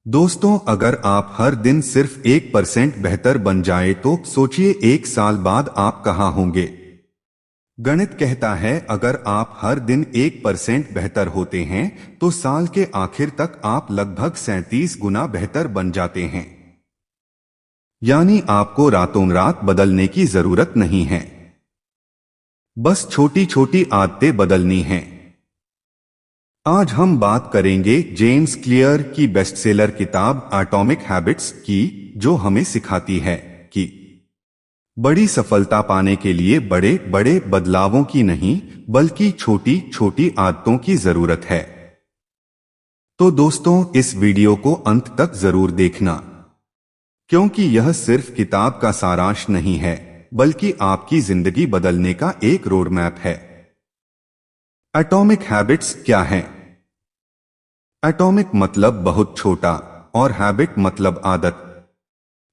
दोस्तों, अगर आप हर दिन सिर्फ 1% बेहतर बन जाए तो सोचिए 1 साल बाद आप कहाँ होंगे। गणित कहता है अगर आप हर दिन 1% बेहतर होते हैं तो साल के आखिर तक आप लगभग 37 गुना बेहतर बन जाते हैं। यानी आपको रातों रात बदलने की जरूरत नहीं है, बस छोटी छोटी आदतें बदलनी हैं। आज हम बात करेंगे जेम्स क्लियर की बेस्टसेलर किताब एटॉमिक हैबिट्स की, जो हमें सिखाती है कि बड़ी सफलता पाने के लिए बड़े बड़े बदलावों की नहीं बल्कि छोटी छोटी आदतों की जरूरत है। तो दोस्तों, इस वीडियो को अंत तक जरूर देखना, क्योंकि यह सिर्फ किताब का सारांश नहीं है बल्कि आपकी जिंदगी बदलने का एक रोड मैप है। एटॉमिक हैबिट्स क्या है? एटॉमिक मतलब बहुत छोटा और हैबिट मतलब आदत,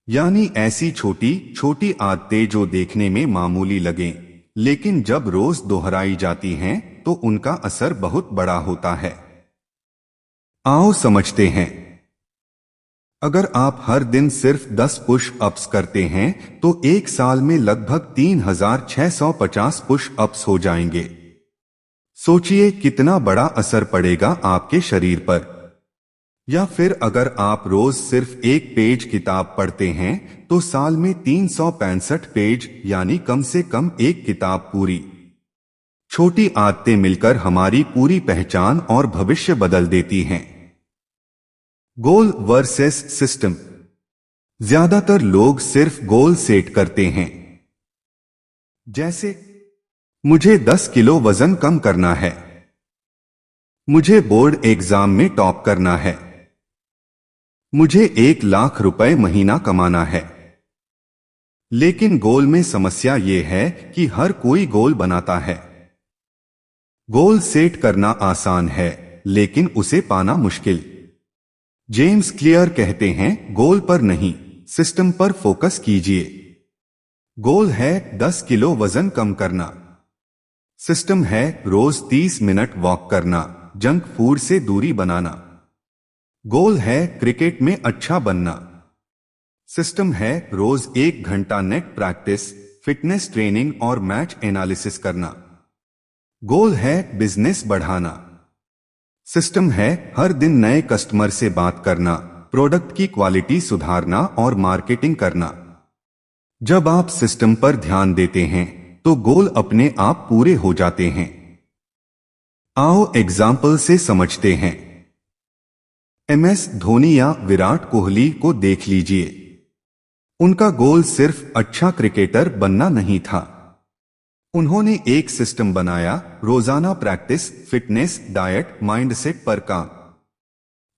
यानी ऐसी छोटी छोटी आदतें जो देखने में मामूली लगें लेकिन जब रोज दोहराई जाती हैं तो उनका असर बहुत बड़ा होता है। आओ समझते हैं। अगर आप हर दिन सिर्फ 10 पुश अप्स करते हैं तो 1 साल में लगभग 3650 पुश अप्स हो जाएंगे। सोचिए कितना बड़ा असर पड़ेगा आपके शरीर पर। या फिर अगर आप रोज सिर्फ एक पेज किताब पढ़ते हैं तो साल में 365 पेज, यानी कम से कम एक किताब पूरी। छोटी आदतें मिलकर हमारी पूरी पहचान और भविष्य बदल देती हैं। गोल वर्सेस सिस्टम। ज्यादातर लोग सिर्फ गोल सेट करते हैं, जैसे मुझे 10 किलो वजन कम करना है, मुझे बोर्ड एग्जाम में टॉप करना है, मुझे 1 लाख रुपए महीना कमाना है। लेकिन गोल में समस्या यह है कि हर कोई गोल बनाता है। गोल सेट करना आसान है लेकिन उसे पाना मुश्किल। जेम्स क्लियर कहते हैं गोल पर नहीं, सिस्टम पर फोकस कीजिए। गोल है 10 किलो वजन कम करना, सिस्टम है रोज 30 मिनट वॉक करना, जंक फूड से दूरी बनाना। गोल है क्रिकेट में अच्छा बनना, सिस्टम है रोज 1 घंटा नेट प्रैक्टिस, फिटनेस ट्रेनिंग और मैच एनालिसिस करना। गोल है बिजनेस बढ़ाना, सिस्टम है हर दिन नए कस्टमर से बात करना, प्रोडक्ट की क्वालिटी सुधारना और मार्केटिंग करना। जब आप सिस्टम पर ध्यान देते हैं तो गोल अपने आप पूरे हो जाते हैं। आओ एग्जाम्पल से समझते हैं। MS धोनी या विराट कोहली को देख लीजिए। उनका गोल सिर्फ अच्छा क्रिकेटर बनना नहीं था। उन्होंने एक सिस्टम बनाया, रोजाना प्रैक्टिस, फिटनेस, डाइट, माइंडसेट पर काम।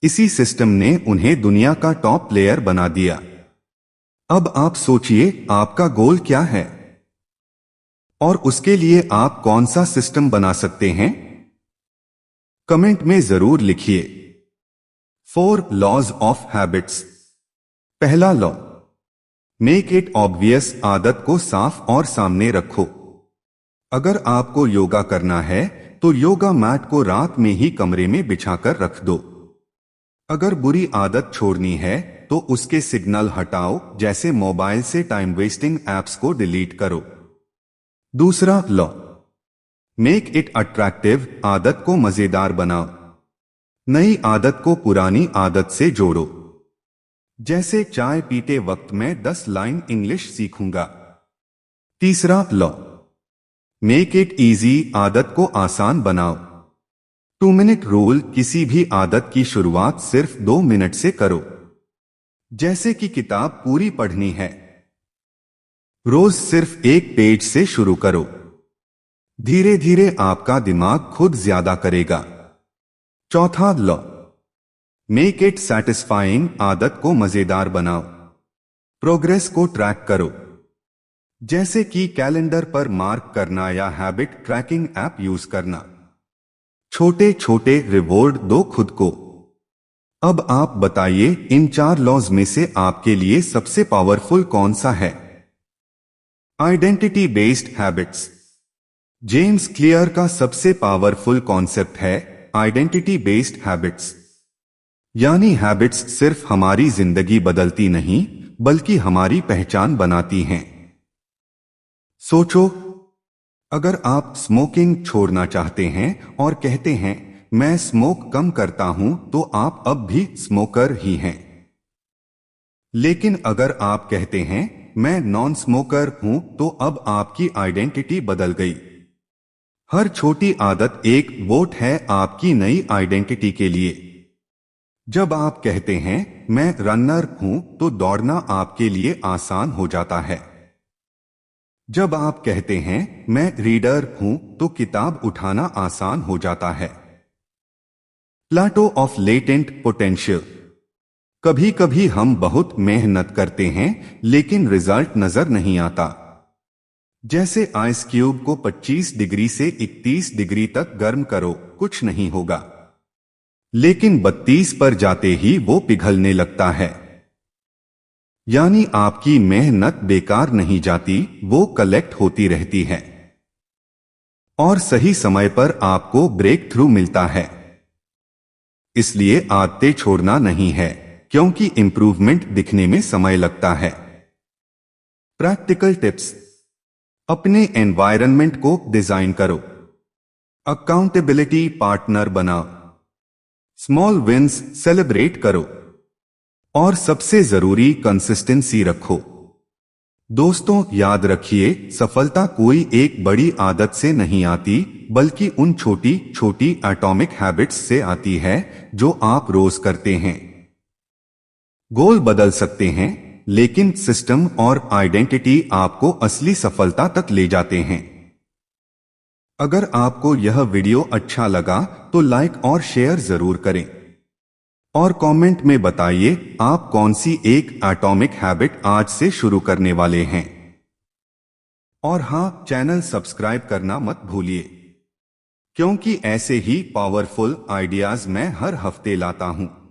इसी सिस्टम ने उन्हें दुनिया का टॉप प्लेयर बना दिया। अब आप सोचिए आपका गोल क्या है और उसके लिए आप कौन सा सिस्टम बना सकते हैं? कमेंट में जरूर लिखिए। 4 लॉज ऑफ हैबिट्स। पहला लॉ, मेक इट ऑब्वियस। आदत को साफ और सामने रखो। अगर आपको योगा करना है तो योगा मैट को रात में ही कमरे में बिछाकर रख दो। अगर बुरी आदत छोड़नी है तो उसके सिग्नल हटाओ, जैसे मोबाइल से टाइम वेस्टिंग ऐप्स को डिलीट करो। दूसरा लॉ, मेक इट अट्रैक्टिव। आदत को मजेदार बनाओ। नई आदत को पुरानी आदत से जोड़ो, जैसे चाय पीते वक्त मैं 10 लाइन इंग्लिश सीखूंगा। तीसरा लॉ, मेक इट इजी। आदत को आसान बनाओ। 2 मिनट रूल। किसी भी आदत की शुरुआत सिर्फ 2 मिनट से करो, जैसे कि किताब पूरी पढ़नी है। रोज सिर्फ एक पेज से शुरू करो, धीरे धीरे आपका दिमाग खुद ज्यादा करेगा। चौथा लॉ, मेक इट सैटिस्फाइंग। आदत को मजेदार बनाओ। प्रोग्रेस को ट्रैक करो, जैसे कि कैलेंडर पर मार्क करना या हैबिट ट्रैकिंग ऐप यूज करना। छोटे छोटे रिवॉर्ड दो खुद को। अब आप बताइए इन 4 लॉज में से आपके लिए सबसे पावरफुल कौन सा है? Identity based habits. James clear का सबसे पावरफुल कॉन्सेप्ट है आइडेंटिटी बेस्ड हैबिट्स। यानी हैबिट्स सिर्फ हमारी जिंदगी बदलती नहीं बल्कि हमारी पहचान बनाती हैं। सोचो, अगर आप स्मोकिंग छोड़ना चाहते हैं और कहते हैं मैं स्मोक कम करता हूं, तो आप अब भी स्मोकर ही हैं। लेकिन अगर आप कहते हैं मैं नॉन स्मोकर हूं, तो अब आपकी आइडेंटिटी बदल गई। हर छोटी आदत एक वोट है आपकी नई आइडेंटिटी के लिए। जब आप कहते हैं मैं रनर हूं, तो दौड़ना आपके लिए आसान हो जाता है। जब आप कहते हैं मैं रीडर हूं, तो किताब उठाना आसान हो जाता है। प्लेटो ऑफ लेटेंट पोटेंशियल। कभी कभी हम बहुत मेहनत करते हैं लेकिन रिजल्ट नजर नहीं आता। जैसे आइस क्यूब को 25 डिग्री से 31 डिग्री तक गर्म करो, कुछ नहीं होगा। लेकिन 32 पर जाते ही वो पिघलने लगता है। यानी आपकी मेहनत बेकार नहीं जाती, वो कलेक्ट होती रहती है और सही समय पर आपको ब्रेक थ्रू मिलता है। इसलिए आदतें छोड़ना नहीं है, क्योंकि इंप्रूवमेंट दिखने में समय लगता है। Practical tips. अपने एनवायरनमेंट को डिजाइन करो। अकाउंटेबिलिटी पार्टनर बनाओ। स्मॉल विंस सेलिब्रेट करो। और सबसे जरूरी कंसिस्टेंसी रखो। दोस्तों, याद रखिए, सफलता कोई एक बड़ी आदत से नहीं आती बल्कि उन छोटी छोटी एटॉमिक हैबिट्स से आती है जो आप रोज करते हैं। गोल बदल सकते हैं, लेकिन सिस्टम और आइडेंटिटी आपको असली सफलता तक ले जाते हैं। अगर आपको यह वीडियो अच्छा लगा तो लाइक और शेयर जरूर करें और कमेंट में बताइए आप कौन सी एक एटॉमिक हैबिट आज से शुरू करने वाले हैं। और हाँ, चैनल सब्सक्राइब करना मत भूलिए, क्योंकि ऐसे ही पावरफुल आइडियाज मैं हर हफ्ते लाता हूं।